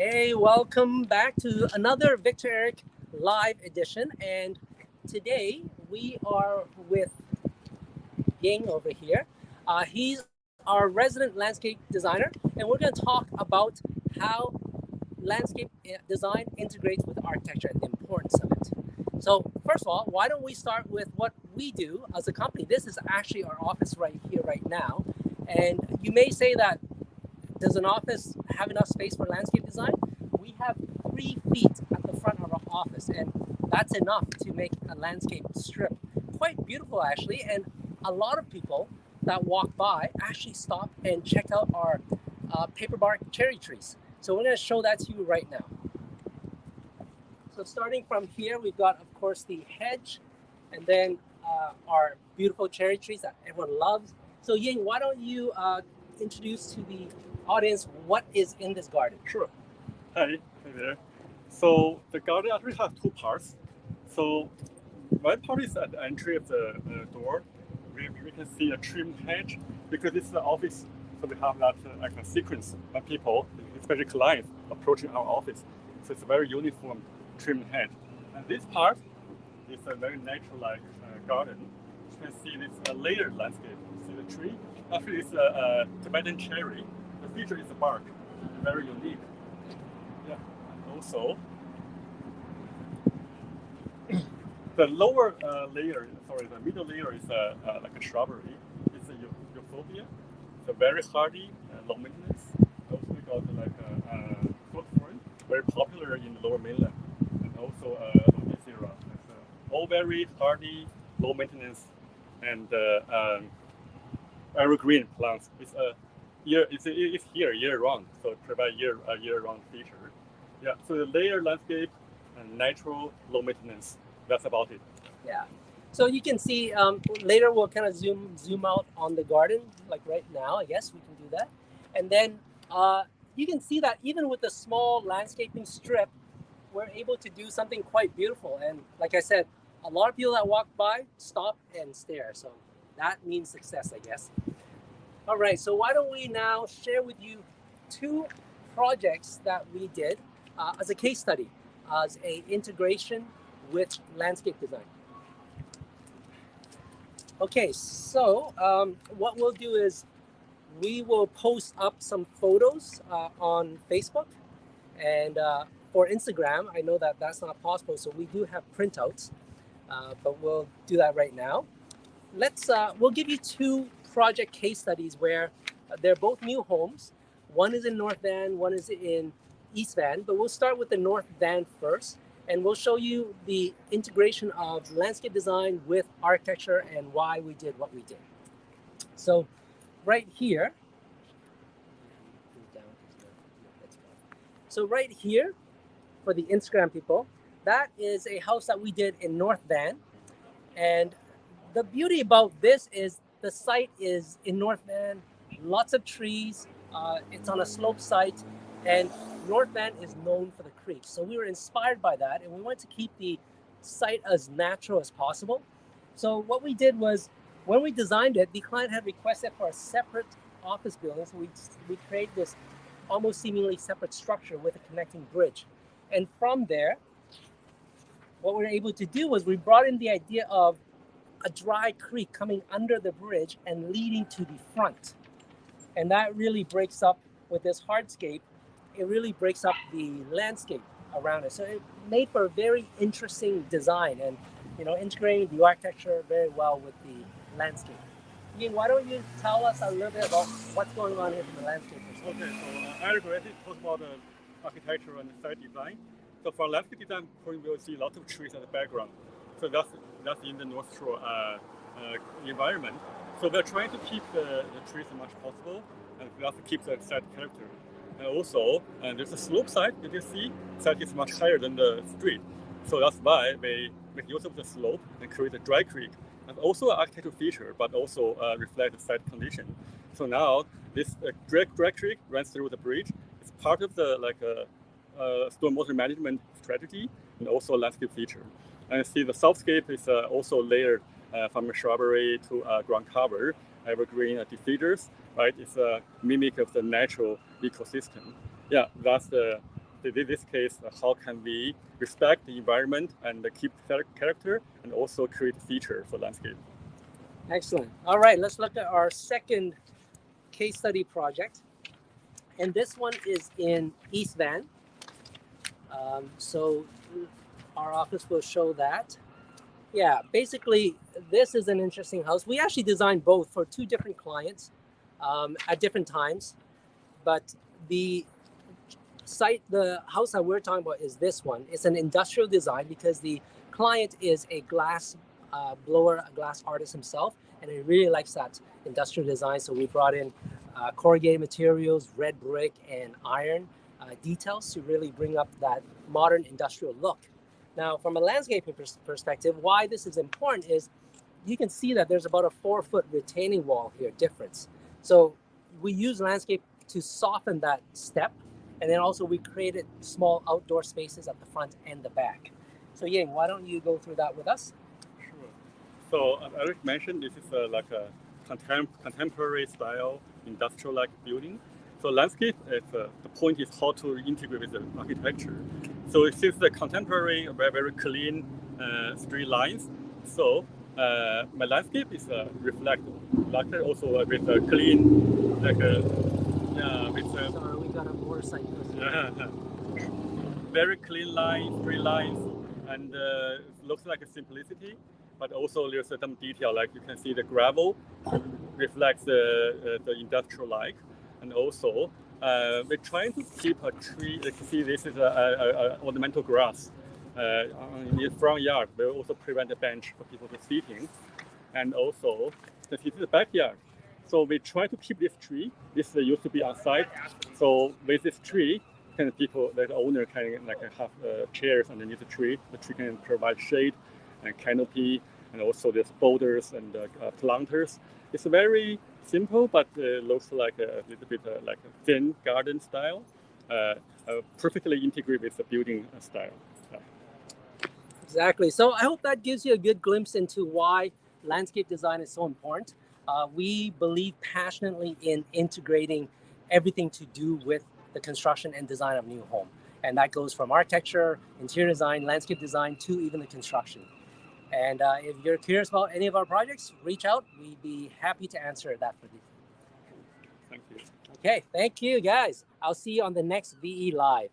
Hey, welcome back to another Victor Eric live edition. And today we are with Ying over here. He's our resident landscape designer, and we're going to talk about how landscape design integrates with architecture and the importance of it. So, first of all, why don't we start with what we do as a company? This is actually our office right here, right now. And you may say that, does an office have enough space for landscape design? We have 3 feet at the front of our office, and that's enough to make a landscape strip quite beautiful, actually. And a lot of people that walk by actually stop and check out our paper bark cherry trees. So we're going to show that to you right now. So starting from here, we've got, of course, the hedge, and then our beautiful cherry trees that everyone loves. So Ying, why don't you introduce to the audience what is in this garden? Sure. Hi there. So the garden actually has 2 parts. So one part is at the entry of the door, where we can see a trimmed hedge, because this is the office. So we have that like a sequence of people, especially clients, approaching our office. So it's a very uniform trimmed hedge. And this part is a very natural-like garden. You can see this layered landscape. See the tree? Actually, it's a Tibetan cherry. The feature is the bark, very unique. Yeah. And also, the lower the middle layer is like a shrubbery. It's a euphorbia. It's a very hardy, low maintenance. Also, we got like a fruit fern, very popular in the lower mainland, and also Lonicera. It's all very hardy, low maintenance, and evergreen plants. It's here year-round, so it provides year-round feature. Yeah, so the layered landscape and natural, low maintenance. That's about it. Yeah. So you can see later we'll kind of zoom out on the garden, like right now. I guess we can do that, and then you can see that even with a small landscaping strip, we're able to do something quite beautiful. And like I said, a lot of people that walk by stop and stare. So that means success, I guess. All right, so why don't we now share with you 2 projects that we did as a case study, as a integration with landscape design. Okay, so what we'll do is we will post up some photos on Facebook, and for Instagram, I know that that's not possible, so we do have printouts, but we'll do that right now. We'll give you 2 project case studies where they're both new homes. One is in North Van, one is in East Van, but we'll start with the North Van first, and we'll show you the integration of landscape design with architecture and why we did what we did. So right here, for the Instagram people, that is a house that we did in North Van. And the beauty about this is the site is in North Van, lots of trees, it's on a slope site, and North Van is known for the creek. So we were inspired by that, and we wanted to keep the site as natural as possible. So what we did was, when we designed it, the client had requested for a separate office building. So we created this almost seemingly separate structure with a connecting bridge. And from there, what we were able to do was we brought in the idea of a dry creek coming under the bridge and leading to the front. And that really breaks up, with this hardscape, it really breaks up the landscape around it. So it made for a very interesting design, and integrating the architecture very well with the landscape. Ian, why don't you tell us a little bit about what's going on here from the landscape perspective? Okay, so I already talked about the architecture and the site design. So for landscape design, we'll see lots of trees in the background. So that's in the North Shore environment. So we're trying to keep the trees as much as possible, and we have to keep the site character. And also, there's a slope side. You can see site is much higher than the street. So that's why we make use of the slope and create a dry creek. And also an architectural feature, but also reflect the site condition. So now this dry creek runs through the bridge. It's part of the stormwater management strategy and also a landscape feature. And see the southtscape is also layered from a shrubbery to ground cover, evergreen defeaters, right? It's a mimic of the natural ecosystem. Yeah, that's the in this case, how can we respect the environment and keep character and also create feature for landscape? Excellent. All right, let's look at our second case study project. And this one is in East Van. So our office will show that. Yeah, basically, this is an interesting house. We actually designed both for two different clients at different times. But the house that we're talking about is this one. It's an industrial design because the client is a glass blower, a glass artist himself, and he really likes that industrial design. So we brought in corrugated materials, red brick, and iron details to really bring up that modern industrial look. Now, from a landscaping perspective, why this is important is you can see that there's about a 4-foot retaining wall here difference. So we use landscape to soften that step. And then also we created small outdoor spaces at the front and the back. So Ying, why don't you go through that with us? Sure. So as Eric mentioned, this is like a contemporary style industrial-like building. So landscape, the point is how to integrate with the architecture. So it is the contemporary, very clean street lines. So my landscape is reflected also with a clean, like Sorry, we got a motorcycle. Very clean lines, street lines, and it looks like a simplicity, but also there's some detail, like you can see the gravel reflects the industrial-like, and also we're trying to keep a tree. You can see this is a ornamental grass in the front yard. We'll also prevent a bench for people to sit in, and also this is the backyard. So we try to keep this tree. This used to be outside. So with this tree, the owner can have chairs underneath the tree. The tree can provide shade and canopy, and also there's boulders and planters. It's very simple, but looks like a little bit like a thin garden style. Perfectly integrated with the building style. Exactly. So I hope that gives you a good glimpse into why landscape design is so important. We believe passionately in integrating everything to do with the construction and design of new home. And that goes from architecture, interior design, landscape design, to even the construction. And if you're curious about any of our projects, reach out. We'd be happy to answer that for you. Thank you. Okay, thank you, guys. I'll see you on the next VE Live.